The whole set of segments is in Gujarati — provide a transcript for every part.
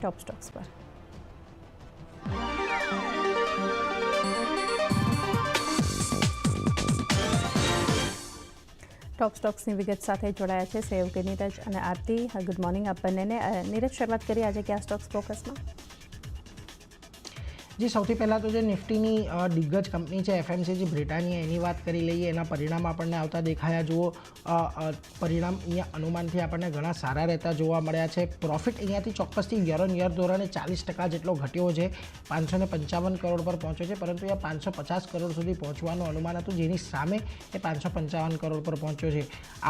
टॉप स्टॉक्स पर टॉप स्टॉक्सની વિગત સાથે જોડાયા છે સહયોગી નીરજ અને આરતી. ગુડ મોર્નિંગ આપ બંનેને. નીરજ, શરૂઆત કરીએ આજે કયા સ્ટોક્સ ફોકસમાં? જી, સૌથી પહેલાં તો જે નિફ્ટીની દિગ્ગજ કંપની છે એફએમસીજી બ્રિટાનિયા, એની વાત કરી લઈએ. એના પરિણામ આપણને આવતા દેખાયા. જુઓ, પરિણામ અહીંયા અનુમાનથી આપણને ઘણા સારા રહેતા જોવા મળ્યા છે. પ્રોફિટ અહીંયાથી ચોક્કસથી યર ઓન યર ધોરણે 40% જેટલો ઘટ્યો છે, 555 કરોડ પર પહોંચ્યો છે, પરંતુ એ 550 કરોડ સુધી પહોંચવાનું અનુમાન હતું, જેની સામે એ 555 કરોડ પર પહોંચ્યો છે.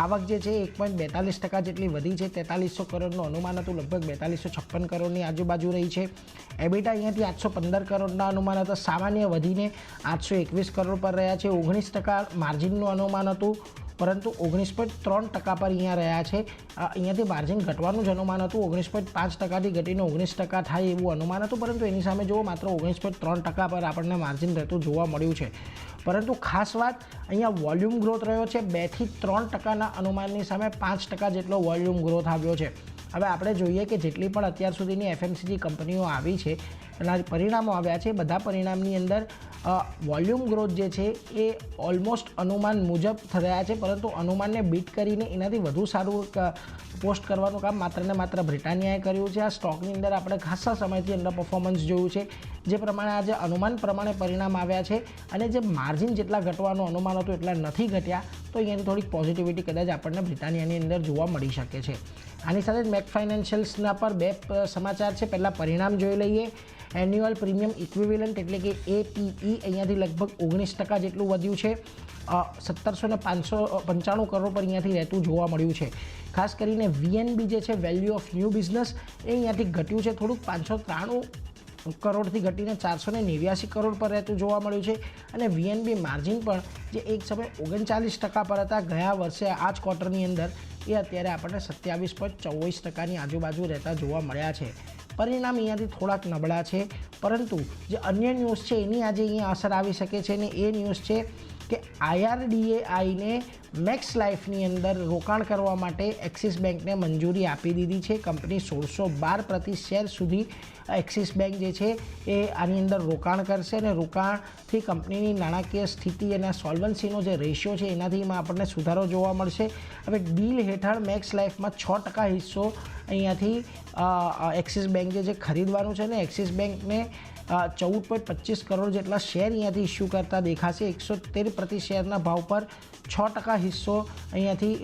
આવક જે છે 1.42% જેટલી વધી છે, 4300 કરોડનું અનુમાન હતું, લગભગ 4256 કરોડની આજુબાજુ રહી છે. એબિટા અહીંયાથી 815 કરોડના અનુમાન હતા, સામાન્ય વધીને 821 કરોડ પર રહ્યા છે. 19% માર્જિનનું અનુમાન હતું, પરંતુ 19.3% પર અહીંયા રહ્યા છે. અહીંયાથી માર્જિન ઘટવાનું જ અનુમાન હતું, 19.5%થી ઘટીને 19% થાય એવું અનુમાન હતું, પરંતુ એની સામે જુઓ માત્ર 19.3% પર આપણને માર્જિન રહેતું જોવા મળ્યું છે. પરંતુ ખાસ વાત અહીંયા વોલ્યુમ ગ્રોથ રહ્યો છે. 2 થી 3%ના અનુમાનની સામે 5% જેટલો વોલ્યુમ ગ્રોથ આવ્યો છે. હવે આપણે જોઈએ કે જેટલી પણ અત્યાર સુધીની એફએમસીજી કંપનીઓ આવી છે, એના પરિણામો આવ્યા છે, બધા પરિણામની અંદર વોલ્યુમ ગ્રોથ જે છે એ ઓલમોસ્ટ અનુમાન મુજબ થયા છે, પરંતુ અનુમાનને બીટ કરીને એનાથી વધુ સારું પોસ્ટ કરવાનું કામ માત્ર ને માત્ર બ્રિટાનિયાએ કર્યું છે. આ સ્ટોકની અંદર આપણે ખાસા સમયથી અંડર પરફોર્મન્સ જોયું છે, જે પ્રમાણે આજે અનુમાન પ્રમાણે પરિણામ આવ્યા છે અને જે માર્જિન જેટલા ઘટવાનું અનુમાન હતું એટલા નથી ઘટ્યા, તો અહીંયાની થોડીક પોઝિટિવિટી કદાચ આપણને બ્રિટાનિયાની અંદર જોવા મળી શકે છે. આની સાથે જ મેક ફાઇનાન્શિયલ્સના પર બે સમાચાર છે. પહેલાં પરિણામ જોઈ લઈએ. એન્યુઅલ પ્રીમિયમ ઇક્વિવેલન્ટ એટલે કે એપીઈ અહીંયાથી લગભગ 19% જેટલું વધ્યું છે, 1795 કરોડ પર અહીંયાથી રહેતું જોવા મળ્યું છે. ખાસ કરીને વીએનબી જે છે, વેલ્યુ ઓફ ન્યૂ બિઝનેસ, એ અહીંયાથી ઘટ્યું છે થોડુંક, 593 કરોડથી ઘટીને 489 કરોડ પર રહેતું જોવા મળ્યું છે. અને વીએનબી માર્જિન પણ જે એક સમયે 39% પર હતા ગયા વર્ષે આ જ ક્વાર્ટરની અંદર, એ અત્યારે આપણને 27.24%ની આજુબાજુ રહેતા જોવા મળ્યા છે. પરિણામ અહીંયાથી થોડાક નબળા છે, પરંતુ જે અન્ય ન્યૂઝ છે એની આજે અહીંયા અસર આવી શકે છે, અને એ ન્યૂઝ છે કે IRDAIને મેક્સ લાઈફની અંદર રોકાણ કરવા માટે એક્સિસ બેંકને મંજૂરી આપી દીધી છે. કંપની 1612 પ્રતિ શેર સુધી એક્સિસ બેંક જે છે એ આની અંદર રોકાણ કરશે, અને રોકાણથી કંપનીની નાણાકીય સ્થિતિ અને સોલ્વન્સીનો જે રેશિયો છે એનાથી એમાં આપણને સુધારો જોવા મળશે. હવે ડીલ હેઠળ મેક્સ લાઈફમાં 6% હિસ્સો અહીંયાથી એક્સિસ બેંક જે છે ખરીદવાનું છે, અને એક્સિસ બેંકને 14.25 કરોડ જેટલા શેર અહીંયાથી ઇસ્યુ કરતા દેખાશે. 113 પ્રતિ શેરના ભાવ પર 6% હિસ્સો અહીંયાથી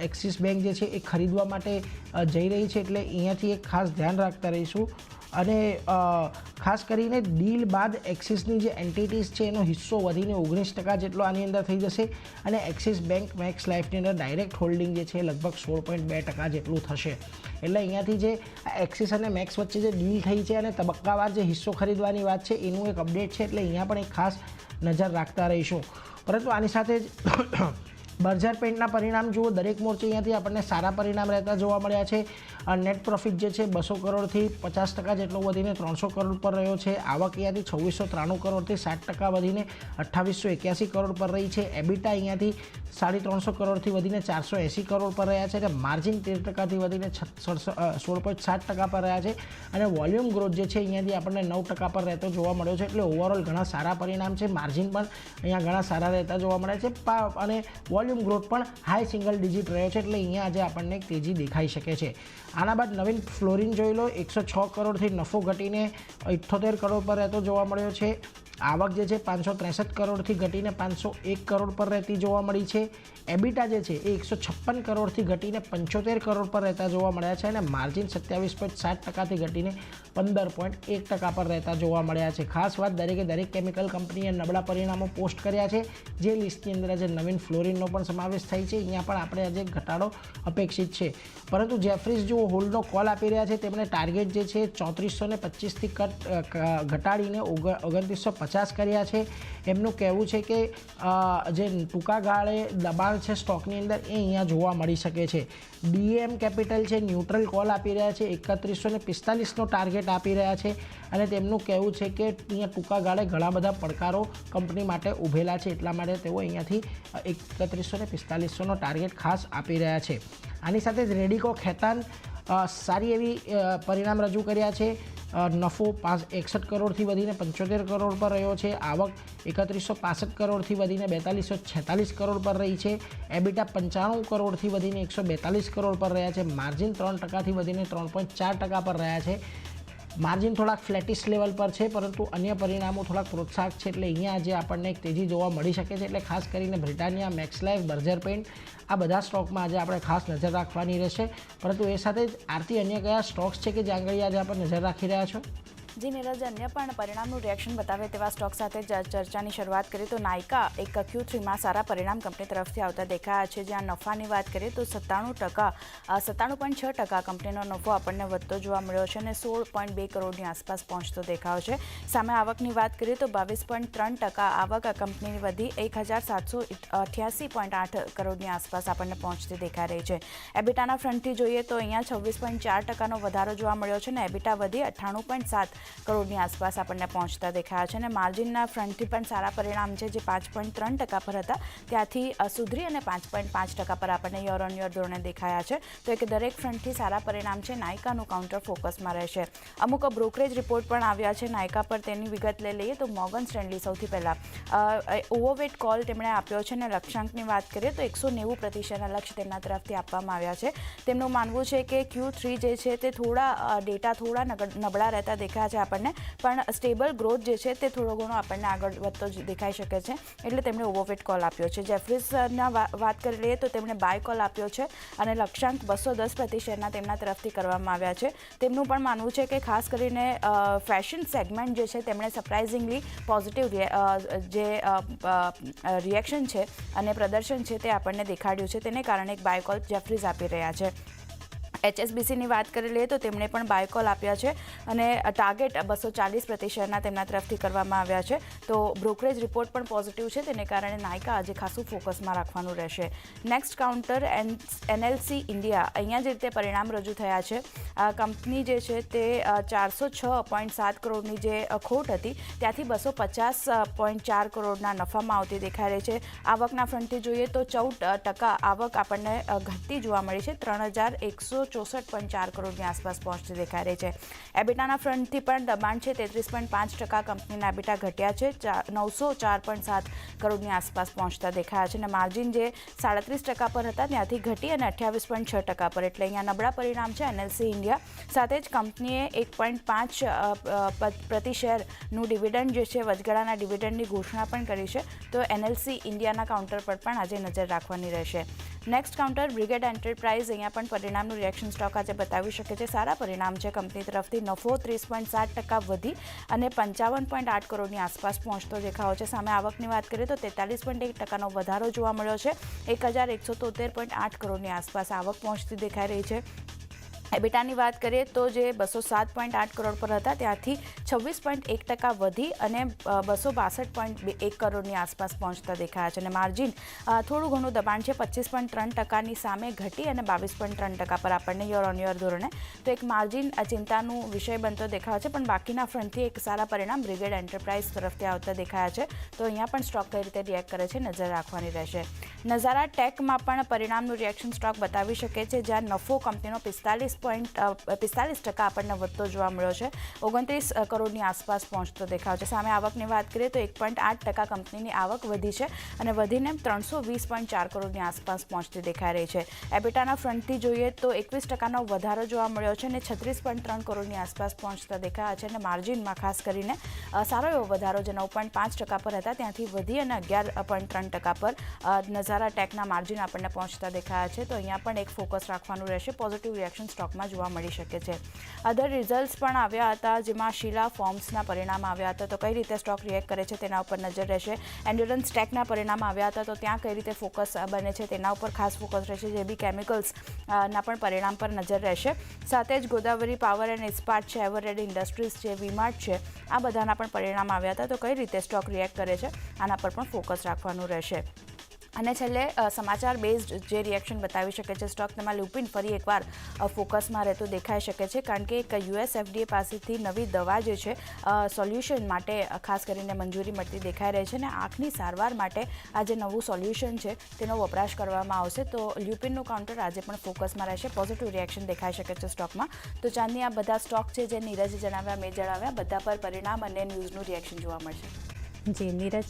એક્સિસ બેંક જે છે એ ખરીદવા માટે જઈ રહી છે, એટલે અહીંયાથી એક ખાસ ધ્યાન રાખતા રહીશું. અને ખાસ કરીને ડીલ બાદ એક્સિસની જે એન્ટિટીઝ છે એનો હિસ્સો વધીને 19% જેટલો આની અંદર થઈ જશે, અને એક્સિસ બેંક મેક્સ લાઈફની અંદર ડાયરેક્ટ હોલ્ડિંગ જે છે લગભગ 16.2% જેટલું થશે. એટલે અહીંયાથી જે એક્સિસ અને મેક્સ વચ્ચે જે ડીલ થઈ છે અને તબક્કાવાર જે હિસ્સો ખરીદવાની વાત છે એનું એક અપડેટ છે, એટલે અહીંયા પણ એક ખાસ નજર રાખતા રહીશું. પરંતુ આની સાથે જ બર્જર પેઇન્ટના પરિણામ જુઓ, દરેક મોરચે અહીંયાથી આપણને સારા પરિણામ રહેતા જોવા મળ્યા છે. નેટ પ્રોફિટ જે છે 200 કરોડથી 50% જેટલો વધીને 300 કરોડ પર રહ્યો છે. આવક અહીંયાથી 2693 કરોડથી 60% વધીને 2881 કરોડ પર રહી છે. એબિટા અહીંયાથી 350 કરોડથી વધીને 480 કરોડ પર રહ્યા છે, અને માર્જિન 13%થી વધીને 16.7% પર રહ્યા છે. અને વોલ્યુમ ગ્રોથ જે છે અહીંયાથી આપણને 9% પર રહેતો જોવા મળ્યો છે. એટલે ઓવરઓલ ઘણા સારા પરિણામ છે. માર્જિન પણ અહીંયા ઘણા સારા રહેતા જોવા મળ્યા છે, અને વોલ્યુમ ગ્રોથ પણ હાઈ સિંગલ ડિજિટ રહ્યો છે, એટલે અહીંયા આજે આપણને એક તેજી દેખાઈ શકે છે. આના બાદ નવીન ફ્લોરિન જોઈ લો. 106 કરોડથી નફો ઘટીને 78 કરોડ પર રહેતો જોવા મળ્યો છે. આવક જે છે 563 કરોડથી ઘટીને 501 કરોડ પર રહેતી જોવા મળી છે. એબિટા જે છે એ 156 કરોડથી ઘટીને 75 કરોડ પર રહેતા જોવા મળ્યા છે, અને માર્જિન 27.7%થી ઘટીને 15.1% પર રહેતા જોવા મળ્યા છે. ખાસ વાત, દરેક કેમિકલ કંપનીએ નબળા પરિણામો પોસ્ટ કર્યા છે, જે લિસ્ટની અંદર આજે નવીન ફ્લોરિનનો પણ સમાવેશ થાય છે. અહીંયા પણ આપણે આજે ઘટાડો અપેક્ષિત છે, પરંતુ જેફરીઝ જો હોલ્ડનો કોલ આપી રહ્યા છે, તેમણે ટાર્ગેટ જે છે 3425થી ઘટાડીને 2950 કર્યા છે. એમનું કહેવું છે કે જે ટૂંકા ગાળે દબાણ છે સ્ટોકની અંદર એ અહીંયા જોવા મળી શકે છે. ડીએમ કેપિટલ છે ન્યુટ્રલ કોલ આપી રહ્યા છે, 3145નો ટાર્ગેટ આપી રહ્યા છે, અને તેમનું કહેવું છે કે અહીંયા ટૂંકા ગાળે ઘણા બધા પડકારો કંપની માટે ઊભેલા છે, એટલા માટે તેઓ અહીંયાથી 3145નો ટાર્ગેટ ખાસ આપી રહ્યા છે. આની સાથે જ રેડિકો ખેતાન સારી એવી પરિણામ રજૂ કર્યા છે. નફો 61 કરોડથી વધીને 75 કરોડ પર રહ્યો છે. આવક 3165 કરોડથી વધીને 4246 કરોડ પર રહી છે. એબિટા 95 કરોડથી વધીને 142 કરોડ પર રહ્યા છે. માર્જિન 3%થી વધીને 3.4% પર રહ્યા છે. માર્જિન થોડાક ફ્લેટિશ લેવલ પર છે, પરંતુ અન્ય પરિણામો થોડાક પ્રોત્સાહક છે, એટલે અહીંયા આજે આપણને એક તેજી જોવા મળી શકે છે. એટલે ખાસ કરીને Britannia, Max Life, Berger paint આ બધા સ્ટોકમાં આજે આપણે ખાસ નજર રાખવાની રહેશે. પરંતુ એ સાથે જ આરતી અન્ય કયા સ્ટોક્સ છે કે જ્યાં આગળ આજે આપણે નજર રાખી રહ્યા છો? જી નીરજ, અન્ય પણ પરિણામનું રિએક્શન બતાવે તેવા સ્ટોક સાથે ચર્ચાની શરૂઆત કરીએ તો નાયકા એક Q3માં સારા પરિણામ કંપની તરફથી આવતા દેખાયા છે. જ્યાં નફાની વાત કરીએ તો 97.6% કંપનીનો નફો આપણને વધતો જોવા મળ્યો છે અને 16.2 કરોડની આસપાસ પહોંચતો દેખાયો છે. સામે આવકની વાત કરીએ તો 22.3% આવક કંપનીની વધી 1788.8 કરોડની આસપાસ આપણને પહોંચતી દેખાઈ રહી છે. એબિટાના ફ્રન્ટથી જોઈએ તો અહીંયા 26.4%નો વધારો જોવા મળ્યો છે અને એબિટા વધી 98.7 કરોડની આસપાસ આપણને પહોંચતા દેખાયા છે. અને માર્જિનના ફ્રન્ટથી પણ સારા પરિણામ છે, જે 5.3% પર હતા ત્યાંથી સુધરી અને 5.5% પર આપણને યર ઓન યર ધોરણે દેખાયા છે. તો એક દરેક ફ્રન્ટથી સારા પરિણામ છે. નાયકાનું કાઉન્ટર ફોકસમાં રહેશે. અમુક બ્રોકરેજ રિપોર્ટ પણ આવ્યા છે નાયકા પર, તેની વિગત લઈ લઈએ તો મોર્ગન સ્ટેનલી સૌથી પહેલાં ઓવરવેટ કોલ તેમણે આપ્યો છે અને લક્ષ્યાંકની વાત કરીએ તો 190%ના લક્ષ્ય તેમના તરફથી આપવામાં આવ્યા છે. તેમનું માનવું છે કે Q3 જે છે તે ડેટા થોડા નબળા રહેતા દેખાયા છે આપણને, પણ સ્ટેબલ ગ્રોથ જે છે તે થોડો ઘણો આપણને આગળ વધતો દેખાઈ શકે છે, એટલે તેમણે ઓવરવેટ કોલ આપ્યો છે. જેફરીઝના વાત કરી લઈએ તો તેમણે બાય કોલ આપ્યો છે અને લક્ષ્યાંક 210% તેમના તરફથી કરવામાં આવ્યા છે. તેમનું પણ માનવું છે કે ખાસ કરીને ફેશન સેગમેન્ટ જે છે તેમણે સરપ્રાઇઝિંગલી પોઝિટિવ જે રિએક્શન છે અને પ્રદર્શન છે તે આપણને દેખાડ્યું છે. તેને કારણે એક બાય કોલ જેફરીઝ આપી રહ્યા છે. HSBCની વાત કરી લઈએ તો તેમણે પણ બાય કોલ આપ્યા છે અને ટાર્ગેટ 240%ના તેમના તરફથી કરવામાં આવ્યા છે. તો બ્રોકરેજ રિપોર્ટ પણ પોઝિટિવ છે, તેને કારણે નાયકા આજે ખાસું ફોકસમાં રાખવાનું રહેશે. Next counter NLC India. અહીંયા જે રીતે પરિણામ રજૂ થયા છે, કંપની જે છે તે 406.7 કરોડની જે ખોટ હતી ત્યાંથી 250.4 કરોડના નફામાં આવતી દેખાઈ રહી છે. આવકના ફ્રન્ટથી જોઈએ તો 14% આવક આપણને ઘટતી જોવા મળી છે, 3164.4 કરોડની આસપાસ પહોંચતી દેખાઈ રહી છે. એબિટાના ફ્રન્ટથી પણ દબાણ છે, 33.5% કંપનીના એબિટા ઘટ્યા છે, 904.7 કરોડની આસપાસ પહોંચતા દેખાયા છે અને માર્જિન જે 37% પર હતા ત્યાંથી ઘટી અને 28.6% પર, એટલે અહીંયા નબળા પરિણામ છે NLC ઇન્ડિયા. સાથે જ કંપનીએ 1.5 પ્રતિ શેરનું ડિવિડન્ડ જે છે વચગાળાના ડિવિડન્ડની ઘોષણા પણ કરી છે. તો NLC ઇન્ડિયાના કાઉન્ટર પર પણ આજે નજર રાખવાની રહેશે. Next counter brigade enterprise. અહીંયા પણ પરિણામનું રિએક્શન સ્ટોક આજે બતાવી શકે છે. સારા પરિણામ છે કંપની તરફથી. નફો 30.7% વધી અને 55.8 કરોડની આસપાસ પહોંચતો દેખાયો છે. સામે આવકની વાત કરીએ તો 43.1%નો વધારો જોવા મળ્યો છે, 1173.8 કરોડની આસપાસ આવક પહોંચતી દેખાઈ રહી છે. એબિટાની વાત કરીએ તો જે 207.8 કરોડ પર હતા ત્યાંથી 26.1% વધી અને 262.1 કરોડની આસપાસ પહોંચતા દેખાયા છે અને માર્જિન થોડું ઘણું દબાણ છે, 25.3%ની સામે ઘટી અને 22.3% પર આપણને યર ઓન યર ધોરણે. તો એક માર્જિન ચિંતાનું વિષય બનતો દેખાયો છે, પણ બાકીના ફ્રન્ટથી એક સારા પરિણામ બ્રિગેડ એન્ટરપ્રાઇઝ તરફથી આવતા દેખાયા છે. તો અહીંયા પણ સ્ટોક કઈ રીતે રિએક્ટ કરે છે નજર રાખવાની રહેશે. નઝારા ટેકમાં પણ પરિણામનું રિએક્શન સ્ટોક બતાવી શકે છે, જ્યાં નફો કંપનીનો 45% આપણને વધતો જોવા મળ્યો છે, 29 કરોડની આસપાસ પહોંચતો દેખાવ છે. સામે આવકની વાત કરીએ તો 1.8% કંપનીની આવક વધી છે અને વધીને 320.4 કરોડની આસપાસ પહોંચતી દેખાઈ રહી છે. એબિટાના ફ્રન્ટથી જોઈએ તો 21%નો વધારો જોવા મળ્યો છે અને 36.3 કરોડની આસપાસ પહોંચતા દેખાયા છે અને માર્જિનમાં ખાસ કરીને સારો એવો વધારો જે 9.5% પર હતા ત્યાંથી વધી અને 11.3% પર નઝારા ટેકના માર્જિન આપણને પહોંચતા દેખાયા છે. તો અહીંયા પણ એક ફોકસ રાખવાનું રહેશે. પોઝિટિવ રિએક્શન સ્ટોકમાં જોવા મળી શકે છે. અધર રિઝલ્ટ્સ પણ આવ્યા હતા, જેમાં શીલા ફોર્મ્સના પરિણામ આવ્યા હતા, તો કઈ રીતે સ્ટોક રિએક્ટ કરે છે તેના ઉપર નજર રહેશે. એન્ડ્યોરન્સ ટેકના પરિણામ આવ્યા હતા, તો ત્યાં કઈ રીતે ફોકસ બને છે તેના ઉપર ખાસ ફોકસ રહેશે. જેબી કેમિકલ્સના પણ પરિણામ પર નજર રહેશે. સાથે જ ગોદાવરી પાવર એન્ડ ઇસ્પાટ છે, એવરરેડી ઇન્ડસ્ટ્રીઝ છે, વીમાર્ટ છે, આ બધાના પણ પરિણામ આવ્યા હતા, તો કઈ રીતે સ્ટોક રિએક્ટ કરે છે આના પર પણ ફોકસ રાખવાનું રહેશે. અને છેલ્લે સમાચાર બેઝડ જે રિએક્શન બતાવી શકે છે સ્ટોક, તેમાં લ્યુપિન ફરી એકવાર ફોકસમાં રહેતું દેખાઈ શકે છે, કારણ કે એક US FDA પાસેથી નવી દવા જે છે સોલ્યુશન માટે ખાસ કરીને મંજૂરી મળતી દેખાઈ રહી છે, અને આંખની સારવાર માટે આ જે નવું સોલ્યુશન છે તેનો વપરાશ કરવામાં આવશે. તો લ્યુપિનનું કાઉન્ટર આજે પણ ફોકસમાં રહેશે. પોઝિટિવ રિએક્શન દેખાઈ શકે છે સ્ટોકમાં. તો ચાંદની આ બધા સ્ટોક છે જે નીરજે જણાવ્યા, મેં જણાવ્યા, બધા પર પરિણામ અને ન્યૂઝનું રિએક્શન જોવા મળશે. જી નીરજ,